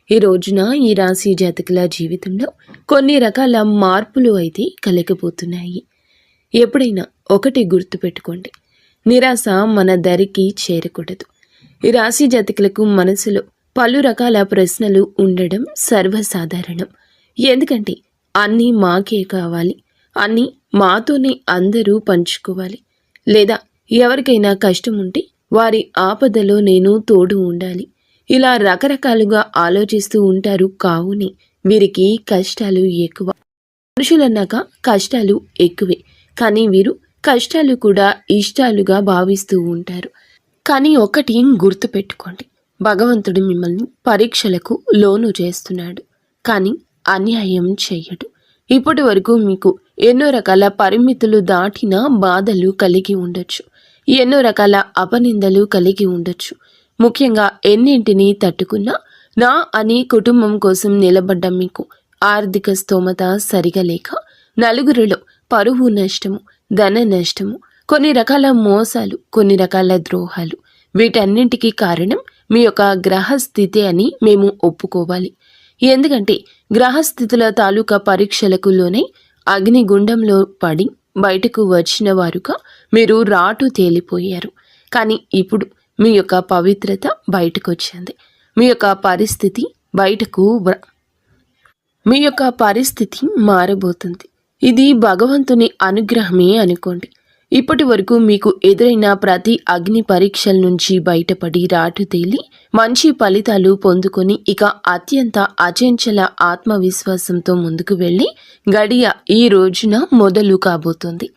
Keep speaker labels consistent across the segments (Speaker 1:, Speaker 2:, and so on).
Speaker 1: ఈ రోజున ఈ రాశి జాతకుల జీవితంలో కొన్ని రకాల మార్పులు అయితే కలగబోతున్నాయి. ఎప్పుడైనా ఒకటి గుర్తుపెట్టుకోండి, నిరాశ మన దరికి చేరకూడదు. ఈ రాశి జాతకులకు మనసులో పలు రకాల ప్రశ్నలు ఉండడం సర్వసాధారణం. ఎందుకంటే అన్నీ మాకే కావాలి, అన్నీ మాతోనే అందరూ పంచుకోవాలి, లేదా ఎవరికైనా కష్టం ఉంటే వారి ఆపదలో నేను తోడు ఉండాలి, ఇలా రకరకాలుగా ఆలోచిస్తూ ఉంటారు. కావునే వీరికి కష్టాలు ఎక్కువ. మనుషులన్నాక కష్టాలు ఎక్కువే, కానీ వీరు కష్టాలు కూడా ఇష్టాలుగా భావిస్తూ ఉంటారు. కానీ ఒకటి గుర్తుపెట్టుకోండి, భగవంతుడు మిమ్మల్ని పరీక్షలకు లోను చేస్తున్నాడు, కానీ అన్యాయం చేయడు. ఇప్పటి వరకు మీకు ఎన్నో రకాల పరిమితులు దాటిన బాధలు కలిగి ఉండొచ్చు, ఎన్నో రకాల అపనిందలు కలిగి ఉండొచ్చు. ముఖ్యంగా ఎన్నింటినీ తట్టుకున్నా నా అని కుటుంబం కోసం నిలబడ్డ మీకు ఆర్థిక స్తోమత సరిగా లేక నలుగురిలో పరువు నష్టము, ధన నష్టము, కొన్ని రకాల మోసాలు, కొన్ని రకాల ద్రోహాలు, వీటన్నింటికీ కారణం మీ యొక్క గ్రహస్థితి అని మేము ఒప్పుకోవాలి. ఎందుకంటే గ్రహస్థితుల తాలూకా పరీక్షలకు లోనై అగ్నిగుండంలో పడి బయటకు వచ్చిన వారుగా మీరు రాటు తేలిపోయారు. కానీ ఇప్పుడు మీ యొక్క పవిత్రత బయటకు వచ్చింది. మీ యొక్క పరిస్థితి మారబోతుంది. ఇది భగవంతుని అనుగ్రహమే అనుకోండి. ఇప్పటి వరకు మీకు ఎదురైన ప్రతి అగ్ని పరీక్షల నుంచి బయటపడి రాటు తేలి మంచి ఫలితాలు పొందుకొని ఇక అత్యంత అచంచల ఆత్మవిశ్వాసంతో ముందుకు వెళ్ళి గడియ ఈ రోజున మొదలు కాబోతుంది.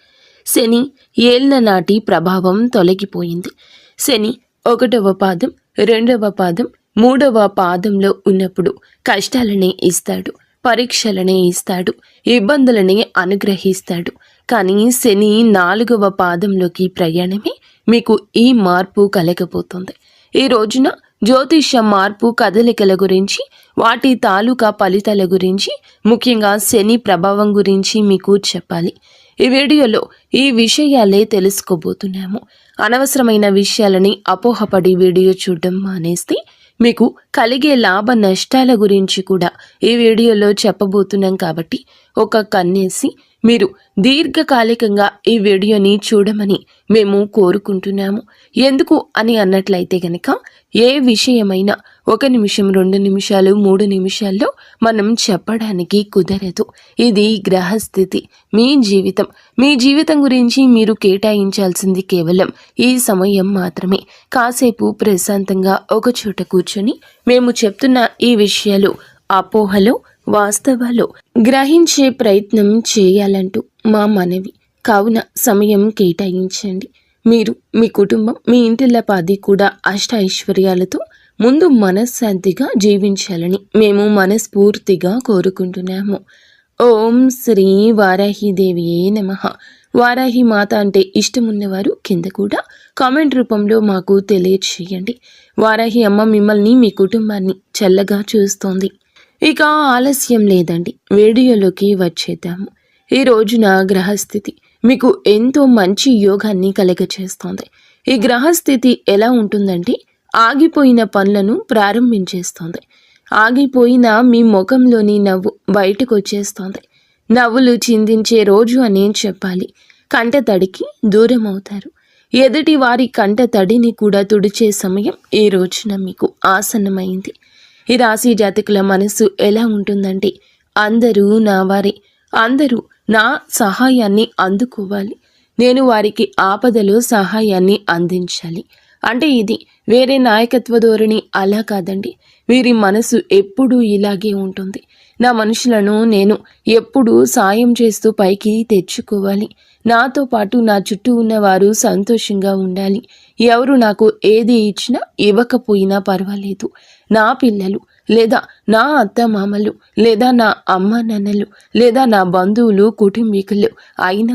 Speaker 1: శని ఏళ్ల నాటి ప్రభావం తొలగిపోయింది. శని 1వ పాదం, 2వ పాదం, 3వ పాదంలో ఉన్నప్పుడు కష్టాలనే ఇస్తాడు, పరీక్షలనే ఇస్తాడు, ఇబ్బందులనే అనుగ్రహిస్తాడు. కానీ శని 4వ పాదంలోకి ప్రయాణమే మీకు ఈ మార్పు కలగబోతుంది. ఈ రోజున జ్యోతిష్య మార్పు కదలికల గురించి, వాటి తాలూకా ఫలితాల గురించి, ముఖ్యంగా శని ప్రభావం గురించి మీకు చెప్పాలి. ఈ వీడియోలో ఈ విషయాలే తెలుసుకోబోతున్నాము. అనవసరమైన విషయాలని అపోహపడి వీడియో చూడడం మానేస్తే మీకు కలిగే లాభ నష్టాల గురించి కూడా ఈ వీడియోలో చెప్పబోతున్నాం. కాబట్టి ఒక కన్నేసి మీరు దీర్ఘకాలికంగా ఈ వీడియోని చూడమని మేము కోరుకుంటున్నాము. ఎందుకు అని అన్నట్లయితే గనక ఏ విషయమైనా 1 నిమిషం, 2 నిమిషాలు, 3 నిమిషాల్లో మనం చెప్పడానికి కుదరదు. ఇది గ్రహస్థితి. మీ జీవితం గురించి మీరు కేటాయించాల్సింది కేవలం ఈ సమయం మాత్రమే. కాసేపు ప్రశాంతంగా ఒక చోట కూర్చొని మేము చెప్తున్న ఈ విషయాలు అపోహలో వాస్తవాలు గ్రహించే ప్రయత్నం చేయాలంటూ మా మనవి. కావున సమయం కేటాయించండి. మీరు, మీ కుటుంబం, మీ ఇంటిల్లపాది కూడా అష్టైశ్వర్యాలతో ముందు మనశ్శాంతిగా జీవించాలని మేము మనస్ఫూర్తిగా కోరుకుంటున్నాము. ఓం శ్రీ వారాహిదేవియే నమః. వారాహి మాత అంటే ఇష్టమున్నవారు కింద కూడా కామెంట్ రూపంలో మాకు తెలియచేయండి. వారాహి అమ్మ మిమ్మల్ని, మీ కుటుంబాన్ని చల్లగా చూస్తోంది. ఇక ఆలస్యం లేదండి, వీడియోలోకి వచ్చేద్దాము. ఈ రోజున గ్రహస్థితి మీకు ఎంతో మంచి యోగాన్ని కలగచేస్తోంది. ఈ గ్రహస్థితి ఎలా ఉంటుందంటే ఆగిపోయిన పనులను ప్రారంభించేస్తోంది. ఆగిపోయిన మీ ముఖంలోని నవ్వు బయటకు వచ్చేస్తోంది. నవ్వులు చిందించే రోజు అనే చెప్పాలి. కంట తడికి దూరం అవుతారు. ఎదుటి వారి కంట తడిని కూడా తుడిచే సమయం ఈ రోజున మీకు ఆసన్నమైంది. ఈ రాశి జాతకుల మనసు ఎలా ఉంటుందంటే అందరూ నా వారే, అందరూ నా సహాయాన్ని అందుకోవాలి, నేను వారికి ఆపదలో సహాయాన్ని అందించాలి. అంటే ఇది వేరే నాయకత్వ ధోరణి అలా కాదండి. వీరి మనసు ఎప్పుడూ ఇలాగే ఉంటుంది. నా మనుషులను నేను ఎప్పుడూ సాయం చేస్తూ పైకి తెచ్చుకోవాలి, నాతో పాటు నా చుట్టూ ఉన్నవారు సంతోషంగా ఉండాలి. ఎవరు నాకు ఏది ఇచ్చినా ఇవ్వకపోయినా పర్వాలేదు, నా పిల్లలు లేదా నా అత్త మామలు లేదా నా అమ్మ నాన్నలు లేదా నా బంధువులు కుటుంబీకులు అయిన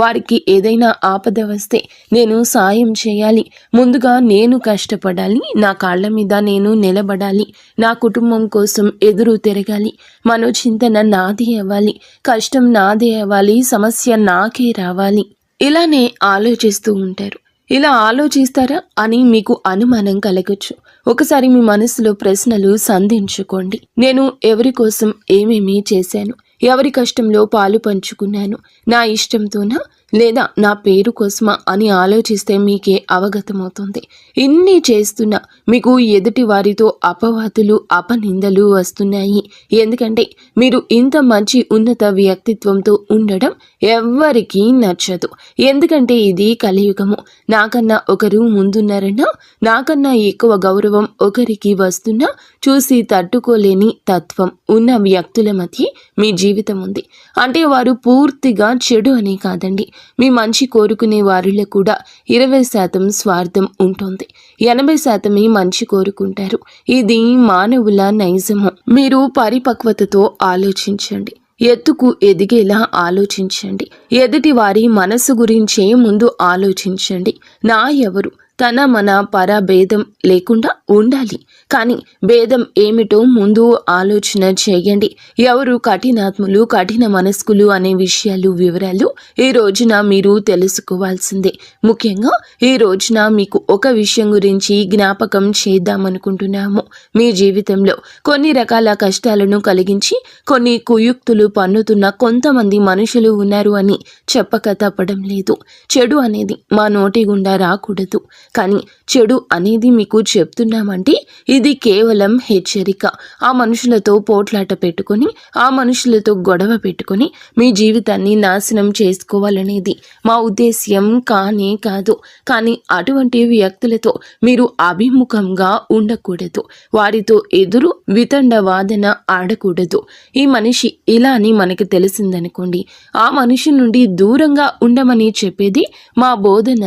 Speaker 1: వారికి ఏదైనా ఆపద వస్తే నేను సాయం చేయాలి. ముందుగా నేను కష్టపడాలి, నా కాళ్ళ మీద నేను నిలబడాలి, నా కుటుంబం కోసం ఎదురు తిరగాలి, మనోచింతన నాదే అవ్వాలి, కష్టం నాదే అవ్వాలి, సమస్య నాకే రావాలి. ఇలానే ఆలోచిస్తూ ఉంటారు. ఇలా ఆలోచిస్తారా అని మీకు అనుమానం కలగచ్చు. ఒకసారి మీ మనసులో ప్రశ్నలు సంధించుకోండి. నేను ఎవరి కోసం ఏమేమి చేశాను? ఎవరి కష్టంలో పాలు పంచుకున్నాను? నా ఇష్టంతోనా లేదా నా పేరు కోసమా అని ఆలోచిస్తే మీకే అవగతమవుతుంది. ఇన్ని చేస్తున్నా మీకు ఎదుటి వారితో అపవాదులు అపనిందలు వస్తున్నాయి. ఎందుకంటే మీరు ఇంత మంచి ఉన్నత వ్యక్తిత్వంతో ఉండడం ఎవ్వరికీ నచ్చదు. ఎందుకంటే ఇది కలియుగము. నాకన్నా ఒకరు ముందున్నారన్నా, నాకన్నా ఎక్కువ గౌరవం ఒకరికి వస్తున్నా చూసి తట్టుకోలేని తత్వం ఉన్న వ్యక్తుల మధ్య మీ జీవితం ఉంది. అంటే వారు పూర్తిగా చెడు అని కాదండి, మీ మంచి కోరుకునే వారిలో కూడా 20% స్వార్థం ఉంటుంది, 80% మంచి కోరుకుంటారు. ఇది మానవుల నైజము. మీరు పరిపక్వతతో ఆలోచించండి, ఎత్తుకు ఎదిగేలా ఆలోచించండి. ఎదుటి వారి మనసు గురించే ముందు ఆలోచించండి. నా ఎవరు తన మన పర భేదం లేకుండా ఉండాలి. కానీ భేదం ఏమిటో ముందు ఆలోచన చేయండి. ఎవరు కఠినాత్ములు కఠిన మనస్కులు అనే విషయాలు వివరాలు ఈ రోజున మీరు తెలుసుకోవాల్సిందే. ముఖ్యంగా ఈ రోజున మీకు ఒక విషయం గురించి జ్ఞాపకం చేద్దామనుకుంటున్నాము. మీ జీవితంలో కొన్ని రకాల కష్టాలను కలిగించి కొన్ని కుయుక్తులు పన్నుతున్న కొంతమంది మనుషులు ఉన్నారు అని చెప్పక తప్పడం లేదు. చెడు అనేది మా నోటి గుండా రాకూడదు, కానీ చెడు అనేది మీకు చెప్తున్నామంటే ఇది కేవలం హెచ్చరిక. ఆ మనుషులతో పోట్లాట పెట్టుకొని, ఆ మనుషులతో గొడవ పెట్టుకొని మీ జీవితాన్ని నాశనం చేసుకోవాలనేది మా ఉద్దేశ్యం కానే కాదు. కానీ అటువంటి వ్యక్తులతో మీరు అభిముఖంగా ఉండకూడదు. వారితో ఎదురు వితండ వాదన ఆడకూడదు. ఈ మనిషి ఇలా అని మనకి తెలిసిందనుకోండి, ఆ మనిషి నుండి దూరంగా ఉండమని చెప్పేది మా బోధన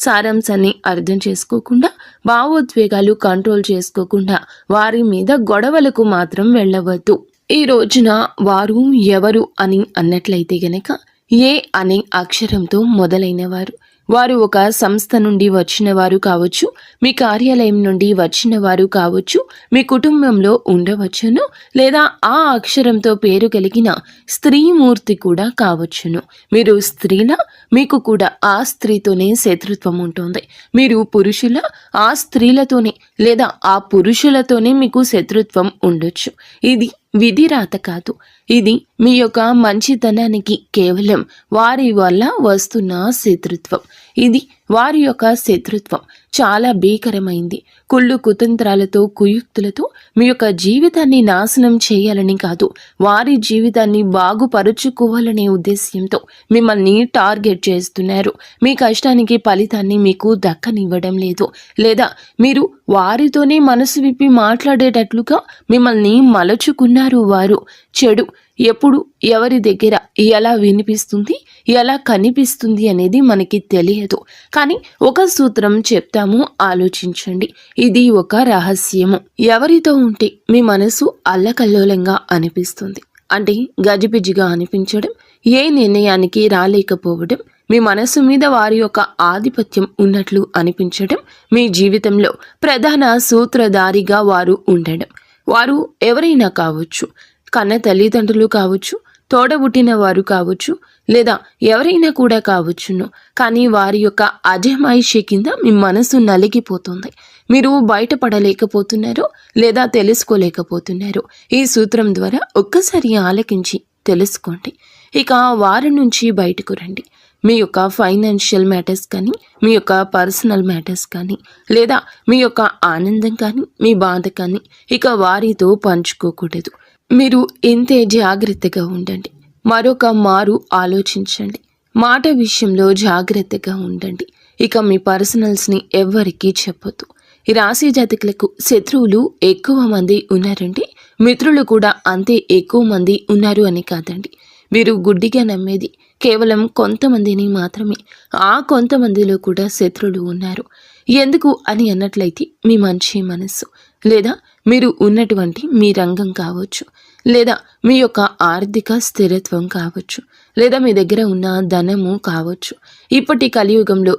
Speaker 1: సారాంశాన్ని అర్థం చేసుకోకుండా, భావోద్వేగాలు కంట్రోల్ చేసుకోకుండా వారి మీద గొడవలకు మాత్రం వెళ్ళవద్దు. ఈ రోజున వారు ఎవరు అని అన్నట్లయితే గనక ఏ అనే అక్షరంతో మొదలైన వారు ఒక సంస్థ నుండి వచ్చిన వారు కావచ్చు, మీ కార్యాలయం నుండి వచ్చిన వారు కావచ్చు, మీ కుటుంబంలో ఉండవచ్చును, లేదా ఆ అక్షరంతో పేరు కలిగిన స్త్రీమూర్తి కూడా కావచ్చును. మీరు స్త్రీల, మీకు కూడా ఆ స్త్రీతోనే శత్రుత్వం ఉంటుంది. మీరు పురుషుల, ఆ స్త్రీలతోనే లేదా ఆ పురుషులతోనే మీకు శత్రుత్వం ఉండొచ్చు. ఇది విధిరాత కాదు, ఇది మీ యొక్క మంచితనానికి కేవలం వారి వల్ల వస్తున్న శత్రుత్వం. ఇది వారి యొక్క శత్రుత్వం చాలా భీకరమైంది. కుళ్ళు కుతంత్రాలతో కుయుక్తులతో మీ యొక్క జీవితాన్ని నాశనం చేయాలని కాదు, వారి జీవితాన్ని బాగుపరుచుకోవాలనే ఉద్దేశ్యంతో మిమ్మల్ని టార్గెట్ చేస్తున్నారు. మీ కష్టానికి ఫలితాన్ని మీకు దక్కనివ్వడం లేదు, లేదా మీరు వారితోనే మనసు విప్పి మాట్లాడేటట్లుగా మిమ్మల్ని మలచుకున్నారు. వారు చెడు ఎప్పుడు ఎవరి దగ్గర ఎలా వినిపిస్తుంది, ఎలా కనిపిస్తుంది అనేది మనకి తెలియదు. కానీ ఒక సూత్రం చెప్తాము, ఆలోచించండి. ఇది ఒక రహస్యము. ఎవరితో ఉంటే మీ మనసు అల్లకల్లోలంగా అనిపిస్తుంది, అంటే గజిబిజిగా అనిపించడం, ఏ నిర్ణయానికి రాలేకపోవడం, మీ మనసు మీద వారి యొక్క ఆధిపత్యం ఉన్నట్లు అనిపించడం, మీ జీవితంలో ప్రధాన సూత్రధారిగా వారు ఉండడం. వారు ఎవరైనా కావచ్చు, కన్న తల్లిదండ్రులు కావచ్చు, తోడబుట్టిన వారు కావచ్చు, లేదా ఎవరైనా కూడా కావచ్చును. కానీ వారి యొక్క అజమాయిషి కింద మీ మనసు నలిగిపోతుంది. మీరు బయటపడలేకపోతున్నారు లేదా తెలుసుకోలేకపోతున్నారు. ఈ సూత్రం ద్వారా ఒక్కసారి ఆలకించి తెలుసుకోండి. ఇక వారి నుంచి బయటకు రండి. మీ యొక్క ఫైనాన్షియల్ మ్యాటర్స్ కానీ, మీ యొక్క పర్సనల్ మ్యాటర్స్ కానీ, లేదా మీ యొక్క ఆనందం కానీ, మీ బాధ కానీ ఇక వారితో పంచుకోకూడదు. మీరు ఇంతే జాగ్రత్తగా ఉండండి. మరొక మారు ఆలోచించండి. మాట విషయంలో జాగ్రత్తగా ఉండండి. ఇక మీ పర్సనల్స్ని ఎవ్వరికీ చెప్పొద్దు. ఈ రాశి జాతకులకు శత్రువులు ఎక్కువ మంది ఉన్నారంటే మిత్రులు కూడా అంతే ఎక్కువ మంది ఉన్నారు అని కాదండి. మీరు గుడ్డిగా నమ్మేది కేవలం కొంతమందిని మాత్రమే. ఆ కొంతమందిలో కూడా శత్రువులు ఉన్నారు. ఎందుకు అని అన్నట్లయితే మీ మంచి మనస్సు, లేదా మీరు ఉన్నటువంటి మీ రంగం కావచ్చు, లేదా మీ యొక్క ఆర్థిక స్థిరత్వం కావచ్చు, లేదా మీ దగ్గర ఉన్న ధనము కావచ్చు. ఇప్పటి కలియుగంలో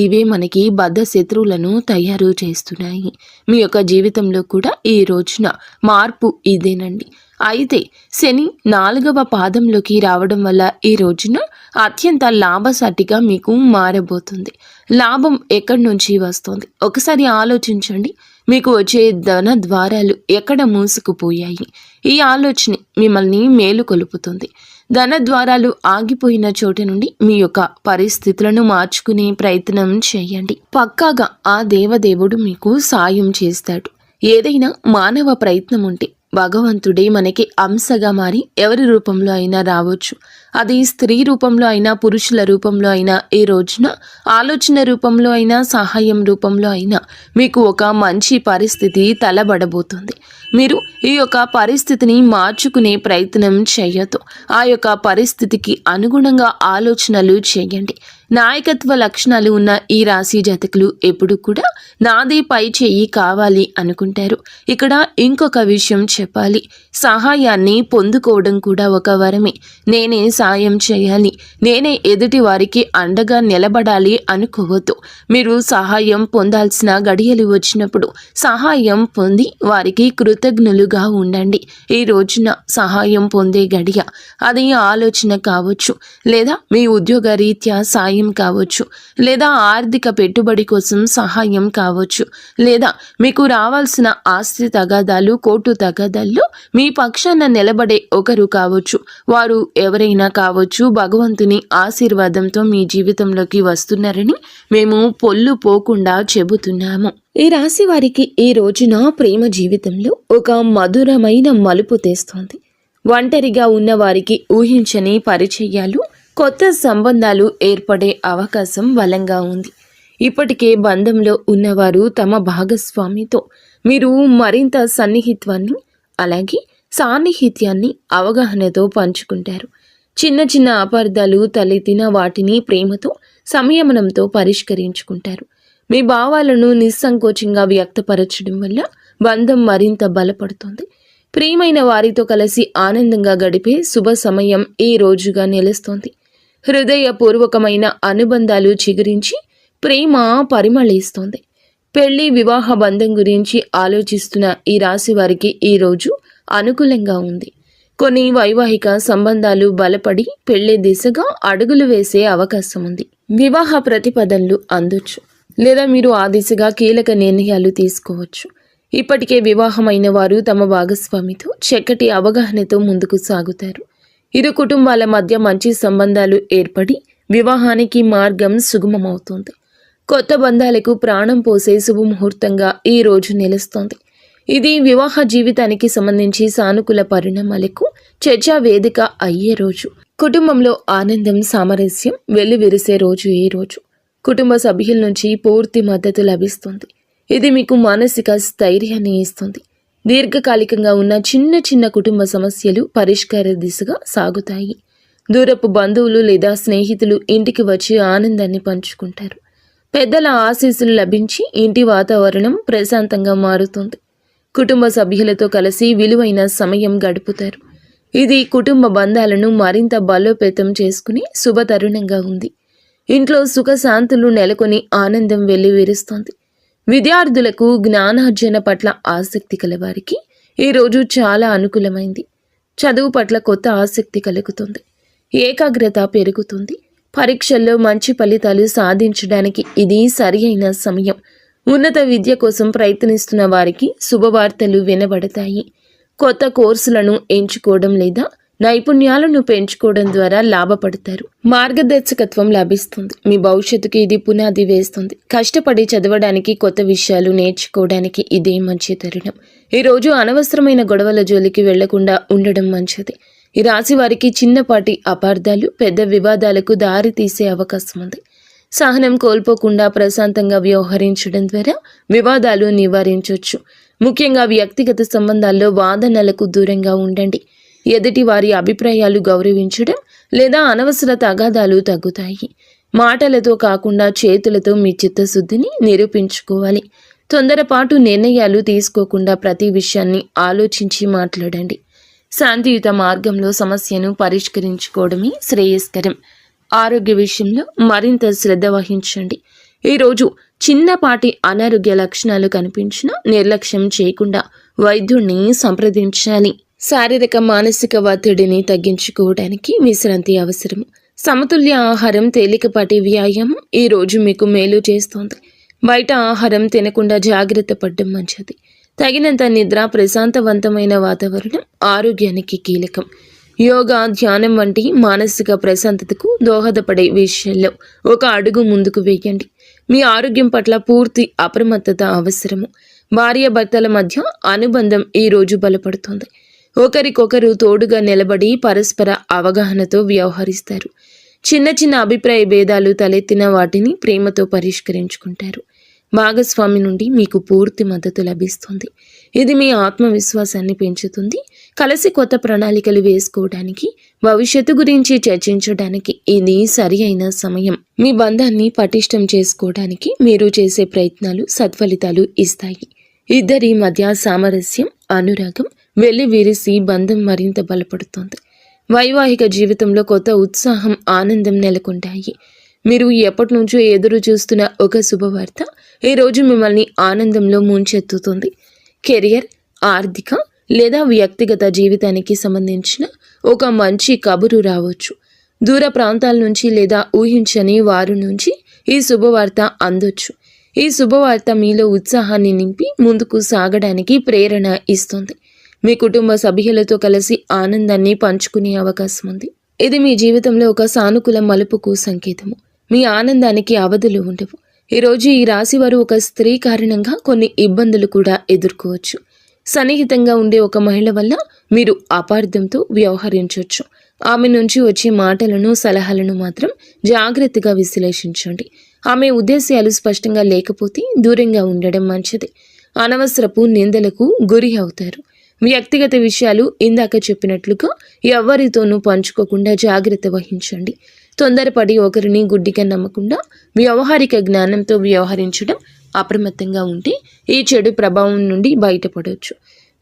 Speaker 1: ఇవే మనకి బద్ధ శత్రువులను తయారు చేస్తున్నాయి. మీ యొక్క జీవితంలో కూడా ఈ రోజున మార్పు ఇదేనండి. అయితే శని 4వ పాదంలోకి రావడం వల్ల ఈ రోజున అత్యంత లాభసాటిగా మీకు మారబోతుంది. లాభం ఎక్కడి నుంచి వస్తుంది ఒకసారి ఆలోచించండి. మీకు వచ్చే ధన ద్వారాలు ఎక్కడ మూసుకుపోయాయి? ఈ ఆలోచన మిమ్మల్ని మేలుకొలుపుతుంది. ధన ద్వారాలు ఆగిపోయిన చోటు నుండి మీ యొక్క పరిస్థితులను మార్చుకునే ప్రయత్నం చేయండి. పక్కాగా ఆ దేవదేవుడు మీకు సాయం చేస్తాడు. ఏదైనా మానవ ప్రయత్నం ఉంటే భగవంతుడే మనకి అంశగా మారి ఎవరి రూపంలో అయినా రావచ్చు. అది స్త్రీ రూపంలో అయినా, పురుషుల రూపంలో అయినా, ఈ రోజున ఆలోచన రూపంలో అయినా, సహాయం రూపంలో అయినా మీకు ఒక మంచి పరిస్థితి తలబడబోతుంది. మీరు ఈ యొక్క పరిస్థితిని మార్చుకునే ప్రయత్నం చేయొద్దు. ఆ యొక్క పరిస్థితికి అనుగుణంగా ఆలోచనలు చేయండి. నాయకత్వ లక్షణాలు ఉన్న ఈ రాశి జాతకులు ఎప్పుడు కూడా నాదే పై చేయి కావాలి అనుకుంటారు. ఇక్కడ ఇంకొక విషయం చెప్పాలి. సహాయాన్ని పొందుకోవడం కూడా ఒక వరమే. నేనే సాయం చేయాలి, నేనే ఎదుటి వారికి అండగా నిలబడాలి అనుకోవద్దు. మీరు సహాయం పొందాల్సిన గడియలు వచ్చినప్పుడు సహాయం పొంది వారికి కృతజ్ఞులుగా ఉండండి. ఈ రోజున సహాయం పొందే గడియ అది ఆలోచన కావచ్చు, లేదా మీ ఉద్యోగ రీత్యా సాయం కావచ్చు, లేదా ఆర్థిక పెట్టుబడి కోసం సహాయం కావచ్చు, లేదా మీకు రావాల్సిన ఆస్తి తగాదాలు, కోర్టు తగాదాల్లో మీ పక్షాన నిలబడే ఒకరు కావచ్చు. వారు ఎవరైనా కావచ్చు. భగవంతుని ఆశీర్వాదంతో మీ జీవితంలోకి వస్తున్నారని మేము పొల్లు పోకుండా చెబుతున్నాము. ఈ రాశి వారికి ఈ రోజున ప్రేమ జీవితంలో ఒక మధురమైన మలుపు తెస్తోంది. ఒంటరిగా ఉన్న వారికి ఊహించని పరిచయాలు, కొత్త సంబంధాలు ఏర్పడే అవకాశం బలంగా ఉంది. ఇప్పటికే బంధంలో ఉన్నవారు తమ భాగస్వామితో మీరు మరింత సన్నిహిత్వాన్ని, అలాగే సాన్నిహిత్యాన్ని అవగాహనతో పంచుకుంటారు. చిన్న చిన్న అపార్థాలు తలెత్తిన వాటిని ప్రేమతో, సంయమనంతో పరిష్కరించుకుంటారు. మీ భావాలను నిస్సంకోచంగా వ్యక్తపరచడం వల్ల బంధం మరింత బలపడుతుంది. ప్రియమైన వారితో కలిసి ఆనందంగా గడిపే శుభ సమయం ఈ రోజుగా నిలుస్తోంది. హృదయపూర్వకమైన అనుబంధాలు చిగురించి ప్రేమ పరిమళిస్తోంది. పెళ్లి, వివాహ బంధం గురించి ఆలోచిస్తున్న ఈ రాశి వారికి ఈ రోజు అనుకూలంగా ఉంది. కొన్ని వైవాహిక సంబంధాలు బలపడి పెళ్లి దిశగా అడుగులు వేసే అవకాశం ఉంది. వివాహ ప్రతిపాదనలు అందొచ్చు, లేదా మీరు ఆ దిశగా కీలక నిర్ణయాలు తీసుకోవచ్చు. ఇప్పటికే వివాహమైన వారు తమ భాగస్వామితో చక్కటి అవగాహనతో ముందుకు సాగుతారు. ఇరు కుటుంబాల మధ్య మంచి సంబంధాలు ఏర్పడి వివాహానికి మార్గం సుగమమవుతుంది. కొత్త బంధాలకు ప్రాణం పోసే శుభముహూర్తంగా ఈ రోజు నిలుస్తోంది. ఇది వివాహ జీవితానికి సంబంధించి సానుకూల పరిణామాలకు చర్చా వేదిక అయ్యే రోజు. కుటుంబంలో ఆనందం, సామరస్యం వెల్లివిరిసే రోజు ఈ రోజు. కుటుంబ సభ్యుల నుంచి పూర్తి మద్దతు లభిస్తుంది. ఇది మీకు మానసిక స్థైర్యాన్ని ఇస్తుంది. దీర్ఘకాలికంగా ఉన్న చిన్న చిన్న కుటుంబ సమస్యలు పరిష్కార దిశగా సాగుతాయి. దూరపు బంధువులు లేదా స్నేహితులు ఇంటికి వచ్చి ఆనందాన్ని పంచుకుంటారు. పెద్దల ఆశీస్సులు లభించి ఇంటి వాతావరణం ప్రశాంతంగా మారుతుంది. కుటుంబ సభ్యులతో కలిసి విలువైన సమయం గడుపుతారు. ఇది కుటుంబ బంధాలను మరింత బలోపేతం చేసుకునే శుభతరుణంగా ఉంది. ఇంట్లో సుఖశాంతులు నెలకొని ఆనందం వెల్లివిరుస్తోంది. విద్యార్థులకు జ్ఞానార్జన పట్ల ఆసక్తి కలవారికి ఈరోజు చాలా అనుకూలమైంది. చదువు పట్ల కొత్త ఆసక్తి కలుగుతుంది. ఏకాగ్రత పెరుగుతుంది. పరీక్షల్లో మంచి ఫలితాలు సాధించడానికి ఇది సరి అయిన సమయం. ఉన్నత విద్య కోసం ప్రయత్నిస్తున్న వారికి శుభవార్తలు వినబడతాయి. కొత్త కోర్సులను ఎంచుకోవడం లేదా నైపుణ్యాలను పెంచుకోవడం ద్వారా లాభపడతారు. మార్గదర్శకత్వం లభిస్తుంది. మీ భవిష్యత్తుకి ఇది పునాది వేస్తుంది. కష్టపడి చదవడానికి, కొత్త విషయాలు నేర్చుకోవడానికి ఇదే మంచి తరుణం. ఈరోజు అనవసరమైన గొడవల జోలికి వెళ్లకుండా ఉండడం మంచిది. ఈ రాశి వారికి చిన్నపాటి అపార్థాలు పెద్ద వివాదాలకు దారి తీసే అవకాశం ఉంది. సహనం కోల్పోకుండా ప్రశాంతంగా వ్యవహరించడం ద్వారా వివాదాలు నివారించవచ్చు. ముఖ్యంగా వ్యక్తిగత సంబంధాల్లో వాదనలకు దూరంగా ఉండండి. ఎదుటి వారి అభిప్రాయాలు గౌరవించడం లేదా అనవసర తగాదాలు తగ్గుతాయి. మాటలతో కాకుండా చేతులతో మీ చిత్తశుద్ధిని నిరూపించుకోవాలి. తొందరపాటు నిర్ణయాలు తీసుకోకుండా ప్రతి విషయాన్ని ఆలోచించి మాట్లాడండి. శాంతియుత మార్గంలో సమస్యను పరిష్కరించుకోవడమే శ్రేయస్కరం. ఆరోగ్య విషయంలో మరింత శ్రద్ధ వహించండి. ఈరోజు చిన్నపాటి అనారోగ్య లక్షణాలు కనిపించినా నిర్లక్ష్యం చేయకుండా వైద్యుడిని సంప్రదించాలి. శారీరక మానసిక ఒత్తిడిని తగ్గించుకోవడానికి విశ్రాంతి అవసరం. సమతుల్య ఆహారం, తేలికపాటి వ్యాయామం ఈ రోజు మీకు మేలు చేస్తోంది. బయట ఆహారం తినకుండా జాగ్రత్త పడడం మంచిది. తగినంత నిద్ర, ప్రశాంతవంతమైన వాతావరణం ఆరోగ్యానికి కీలకం. యోగా, ధ్యానం వంటి మానసిక ప్రశాంతతకు దోహదపడే విషయాల్లో ఒక అడుగు ముందుకు వేయండి. మీ ఆరోగ్యం పట్ల పూర్తి అప్రమత్తత అవసరము. భార్యాభర్తల మధ్య అనుబంధం ఈ రోజు బలపడుతోంది. ఒకరికొకరు తోడుగా నిలబడి పరస్పర అవగాహనతో వ్యవహరిస్తారు. చిన్న చిన్న అభిప్రాయ భేదాలు తలెత్తిన వాటిని ప్రేమతో పరిష్కరించుకుంటారు. భాగస్వామి నుండి మీకు పూర్తి మద్దతు లభిస్తుంది. ఇది మీ ఆత్మవిశ్వాసాన్ని పెంచుతుంది. కలిసి కొత్త ప్రణాళికలు వేసుకోవడానికి, భవిష్యత్తు గురించి చర్చించడానికి ఇది సరి అయిన సమయం. మీ బంధాన్ని పటిష్టం చేసుకోవడానికి మీరు చేసే ప్రయత్నాలు సత్ఫలితాలు ఇస్తాయి. ఇద్దరి మధ్య సామరస్యం, అనురాగం వెల్లివిరిసి బంధం మరింత బలపడుతోంది. వైవాహిక జీవితంలో కొత్త ఉత్సాహం, ఆనందం నెలకొంటాయి. మీరు ఎప్పటి నుంచో ఎదురు చూస్తున్న ఒక శుభవార్త ఈరోజు మిమ్మల్ని ఆనందంలో ముంచెత్తుతుంది. కెరియర్, ఆర్థిక లేదా వ్యక్తిగత జీవితానికి సంబంధించిన ఒక మంచి కబురు రావచ్చు. దూర ప్రాంతాల నుంచి లేదా ఊహించని వారి నుంచి ఈ శుభవార్త అందొచ్చు. ఈ శుభవార్త మీలో ఉత్సాహాన్ని నింపి ముందుకు సాగడానికి ప్రేరణ ఇస్తుంది. మీ కుటుంబ సభ్యులతో కలిసి ఆనందాన్ని పంచుకునే అవకాశం ఉంది. ఇది మీ జీవితంలో ఒక సానుకూల మలుపుకు సంకేతము. మీ ఆనందానికి అవధులు ఉండవు. ఈరోజు ఈ రాశి వారు ఒక స్త్రీ కారణంగా కొన్ని ఇబ్బందులు కూడా ఎదుర్కోవచ్చు. సన్నిహితంగా ఉండే ఒక మహిళ వల్ల మీరు అపార్థంతో వ్యవహరించవచ్చు. ఆమె నుంచి వచ్చే మాటలను, సలహాలను మాత్రం జాగ్రత్తగా విశ్లేషించండి. ఆమె ఉద్దేశాలు స్పష్టంగా లేకపోతే దూరంగా ఉండడం మంచిది. అనవసరపు నిందలకు గురి అవుతారు. వ్యక్తిగత విషయాలు ఇందాక చెప్పినట్లుగా ఎవరితోనూ పంచుకోకుండా జాగ్రత్త వహించండి. తొందరపడి ఒకరిని గుడ్డిగా నమ్మకుండా వ్యవహారిక జ్ఞానంతో వ్యవహరించడం, అప్రమత్తంగా ఉంటే ఈ చెడు ప్రభావం నుండి బయటపడవచ్చు.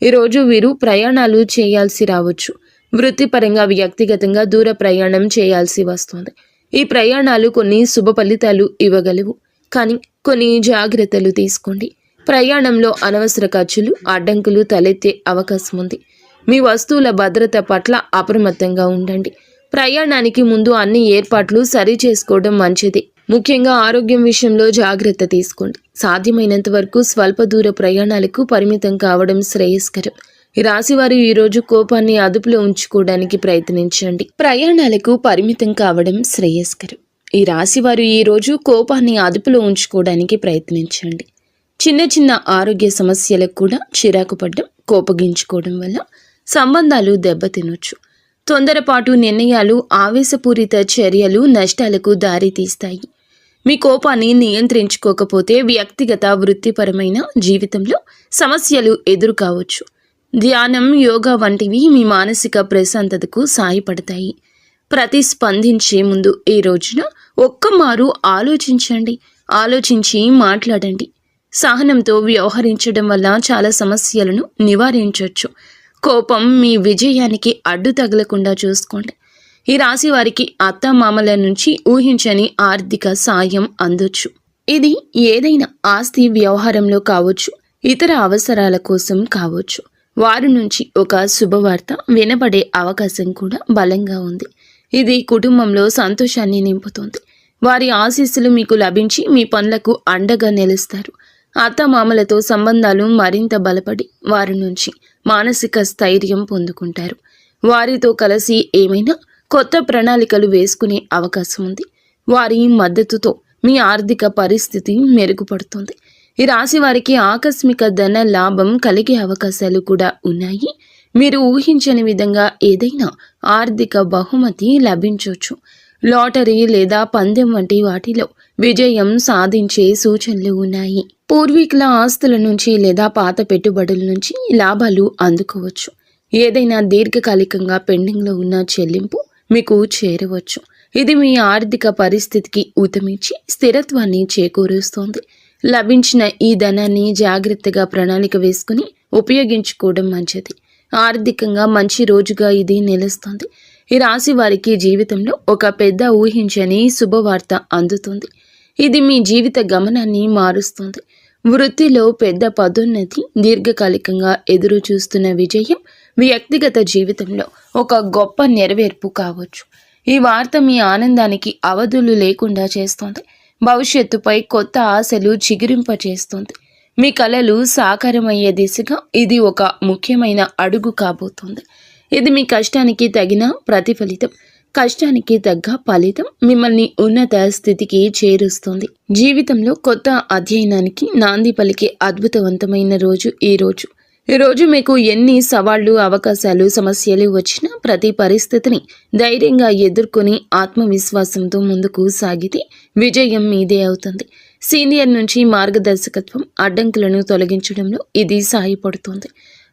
Speaker 1: ఈరోజు వీరు ప్రయాణాలు చేయాల్సి రావచ్చు. వృత్తిపరంగా, వ్యక్తిగతంగా దూర ప్రయాణం చేయాల్సి వస్తుంది. ఈ ప్రయాణాలు కొన్ని శుభ ఫలితాలు ఇవ్వగలవు, కానీ కొన్ని జాగ్రత్తలు తీసుకోండి. ప్రయాణంలో అనవసర ఖర్చులు, అడ్డంకులు తలెత్తే అవకాశం ఉంది. మీ వస్తువుల భద్రత పట్ల అప్రమత్తంగా ఉండండి. ప్రయాణానికి ముందు అన్ని ఏర్పాట్లు సరి చేసుకోవడం మంచిది. ముఖ్యంగా ఆరోగ్యం విషయంలో జాగ్రత్త తీసుకోండి. సాధ్యమైనంత వరకు స్వల్ప దూర ప్రయాణాలకు పరిమితం కావడం శ్రేయస్కరం. ఈ రాశివారు ఈరోజు కోపాన్ని అదుపులో ఉంచుకోవడానికి ప్రయత్నించండి. ప్రయాణాలకు పరిమితం కావడం శ్రేయస్కరం. ఈ రాశివారు ఈరోజు కోపాన్ని అదుపులో ఉంచుకోవడానికి ప్రయత్నించండి. చిన్న చిన్న ఆరోగ్య సమస్యలకు కూడా చిరాకు పడ్డం, కోపగించుకోవడం వల్ల సంబంధాలు దెబ్బతినొచ్చు. తొందరపాటు నిర్ణయాలు, ఆవేశపూరిత చర్యలు నష్టాలకు దారి తీస్తాయి. మీ కోపాన్ని నియంత్రించుకోకపోతే వ్యక్తిగత, వృత్తిపరమైన జీవితంలో సమస్యలు ఎదురు కావచ్చు. ధ్యానం, యోగా వంటివి మీ మానసిక ప్రశాంతతకు సాయపడతాయి. ప్రతిస్పందించే ముందు ఈ రోజున ఒక్కమారు ఆలోచించండి. ఆలోచించి మాట్లాడండి. సహనంతో వ్యవహరించడం వల్ల చాలా సమస్యలను నివారించవచ్చు. కోపం మీ విజయానికి అడ్డు తగలకుండా చూసుకోండి. ఈ రాశి వారికి అత్తమామల నుంచి ఊహించని ఆర్థిక సాయం అందొచ్చు. ఇది ఏదైనా ఆస్తి వ్యవహారంలో కావచ్చు, ఇతర అవసరాల కోసం కావచ్చు. వారి నుంచి ఒక శుభవార్త వినబడే అవకాశం కూడా బలంగా ఉంది. ఇది కుటుంబంలో సంతోషాన్ని నింపుతుంది. వారి ఆశీస్సులు మీకు లభించి మీ పనులకు అండగా నిలుస్తారు. అత్తమామలతో సంబంధాలు మరింత బలపడి వారి నుంచి మానసిక స్థైర్యం పొందుకుంటారు. వారితో కలిసి ఏమైనా కొత్త ప్రణాళికలు వేసుకునే అవకాశం ఉంది. వారి మద్దతుతో మీ ఆర్థిక పరిస్థితి మెరుగుపడుతుంది. ఈ రాశి వారికి ఆకస్మిక ధన లాభం కలిగే అవకాశాలు కూడా ఉన్నాయి. మీరు ఊహించని విధంగా ఏదైనా ఆర్థిక బహుమతి లభించవచ్చు. లాటరీ లేదా పందెం వంటి వాటిలో విజయం సాధించే సూచనలు ఉన్నాయి. పూర్వీకుల ఆస్తుల నుంచి లేదా పాత పెట్టుబడుల నుంచి లాభాలు అందుకోవచ్చు. ఏదైనా దీర్ఘకాలికంగా పెండింగ్లో ఉన్న చెల్లింపు మీకు చేరవచ్చు. ఇది మీ ఆర్థిక పరిస్థితికి ఊతమిచ్చి స్థిరత్వాన్ని చేకూరుస్తోంది. లభించిన ఈ ధనాన్ని జాగ్రత్తగా ప్రణాళిక వేసుకుని ఉపయోగించుకోవడం మంచిది. ఆర్థికంగా మంచి రోజుగా ఇది నిలుస్తుంది. ఈ రాశి వారికి జీవితంలో ఒక పెద్ద ఊహించని శుభవార్త అందుతుంది. ఇది మీ జీవిత గమనాన్ని మారుస్తుంది. వృత్తిలో పెద్ద పదోన్నతి, దీర్ఘకాలికంగా ఎదురు చూస్తున్న విజయం, వ్యక్తిగత జీవితంలో ఒక గొప్ప నెరవేర్పు కావచ్చు. ఈ వార్త మీ ఆనందానికి అవధులు లేకుండా చేస్తోంది. భవిష్యత్తుపై కొత్త ఆశలు చిగురింపచేస్తోంది. మీ కలలు సాకారమయ్యే దిశగా ఇది ఒక ముఖ్యమైన అడుగు కాబోతోంది. ఇది మీ కష్టానికి తగిన ప్రతిఫలితం. కష్టానికి తగ్గ ఫలితం మిమ్మల్ని ఉన్నత స్థితికి చేరుస్తుంది. జీవితంలో కొత్త అధ్యయనానికి నాంది పలికే అద్భుతవంతమైన రోజు ఈ రోజు. ఈ రోజు మీకు ఎన్ని సవాళ్లు, అవకాశాలు, సమస్యలు వచ్చినా ప్రతి పరిస్థితిని ధైర్యంగా ఎదుర్కొని ఆత్మవిశ్వాసంతో ముందుకు సాగితే విజయం మీదే అవుతుంది. సీనియర్ నుంచి మార్గదర్శకత్వం, అడ్డంకులను తొలగించడంలో ఇది సహాయపడుతుంది.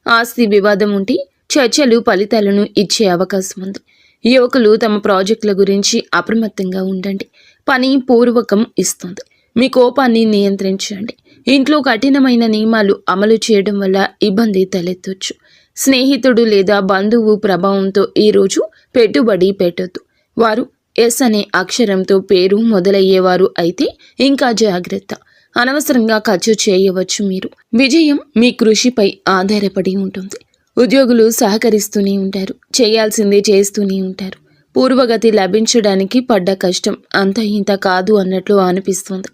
Speaker 1: ఆస్తి వివాదం ఉంటే చర్చలు ఫలితాలను ఇచ్చే అవకాశం ఉంది. యువకులు తమ ప్రాజెక్టుల గురించి అప్రమత్తంగా ఉండండి. పని పూర్వకం ఇస్తుంది. మీ కోపాన్ని నియంత్రించండి. ఇంట్లో కఠినమైన నియమాలు అమలు చేయడం వల్ల ఇబ్బంది తలెత్తొచ్చు. స్నేహితుడు లేదా బంధువు ప్రభావంతో ఈరోజు పెట్టుబడి పెట్టొద్దు. వారు ఎస్ అనే అక్షరంతో పేరు మొదలయ్యేవారు అయితే ఇంకా జాగ్రత్త. అనవసరంగా ఖర్చు చేయవచ్చు. మీరు విజయం మీ కృషిపై ఆధారపడి ఉంటుంది. ఉద్యోగులు సహకరిస్తూనే ఉంటారు. చేయాల్సిందే చేస్తూనే ఉంటారు. పూర్వగతి లభించడానికి పడ్డ కష్టం అంత ఇంత కాదు అన్నట్లు అనిపిస్తుంది.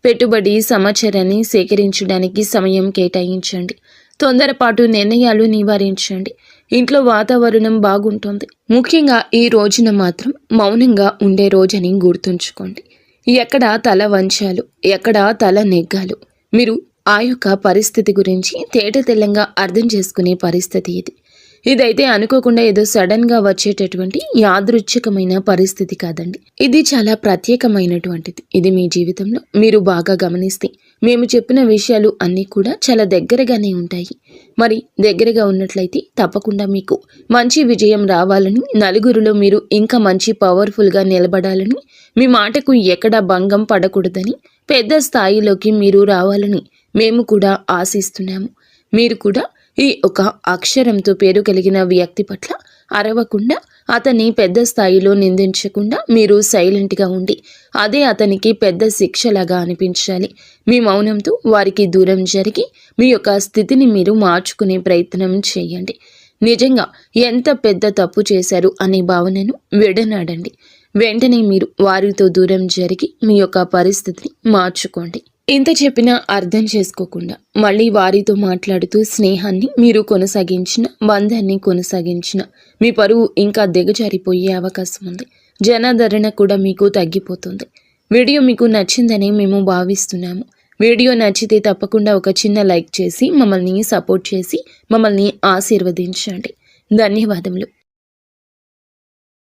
Speaker 1: పెట్టుబడి సమాచారాన్ని సేకరించడానికి సమయం కేటాయించండి. తొందరపాటు నిర్ణయాలు నివారించండి. ఇంట్లో వాతావరణం బాగుంటుంది. ముఖ్యంగా ఈ రోజున మాత్రం మౌనంగా ఉండే రోజని గుర్తుంచుకోండి. ఎక్కడ తల వంచాలు, ఎక్కడ తల నెగ్గాలు, మీరు ఆ యొక్క పరిస్థితి గురించి తేటతెల్లంగా అర్థం చేసుకునే పరిస్థితి ఇది. ఇదైతే అనుకోకుండా ఏదో సడన్గా వచ్చేటటువంటి యాదృచ్ఛికమైన పరిస్థితి కాదండి. ఇది చాలా ప్రత్యేకమైనటువంటిది. ఇది మీ జీవితంలో మీరు బాగా గమనిస్తే మేము చెప్పిన విషయాలు అన్నీ కూడా చాలా దగ్గరగానే ఉంటాయి. మరి దగ్గరగా ఉన్నట్లయితే తప్పకుండా మీకు మంచి విజయం రావాలని, నలుగురిలో మీరు ఇంకా మంచి పవర్ఫుల్గా నిలబడాలని, మీ మాటకు ఎక్కడా భంగం పడకూడదని, పెద్ద స్థాయిలోకి మీరు రావాలని మేము కూడా ఆశిస్తున్నాము. మీరు కూడా ఈ ఒక అక్షరంతో పేరు కలిగిన వ్యక్తి పట్ల అరవకుండా, అతన్ని పెద్ద స్థాయిలో నిందించకుండా మీరు సైలెంట్గా ఉండి అదే అతనికి పెద్ద శిక్షలాగా అనిపించాలి. మీ మౌనంతో వారికి దూరం జరిగి మీ యొక్క స్థితిని మీరు మార్చుకునే ప్రయత్నం చేయండి. నిజంగా ఎంత పెద్ద తప్పు చేశారు అనే భావనను విడనాడండి. వెంటనే మీరు వారితో దూరం జరిగి మీ యొక్క పరిస్థితిని మార్చుకోండి. ఇంత చెప్పినా అర్థం చేసుకోకుండా మళ్ళీ వారితో మాట్లాడుతూ స్నేహాన్ని మీరు కొనసాగించిన, బంధాన్ని కొనసాగించిన మీ పరువు ఇంకా దిగజారిపోయే అవకాశం ఉంది. జనాదరణ కూడా మీకు తగ్గిపోతుంది. వీడియో మీకు నచ్చిందని మేము భావిస్తున్నాము. వీడియో నచ్చితే తప్పకుండా ఒక చిన్న లైక్ చేసి మమ్మల్ని సపోర్ట్ చేసి మమ్మల్ని ఆశీర్వదించండి. ధన్యవాదములు.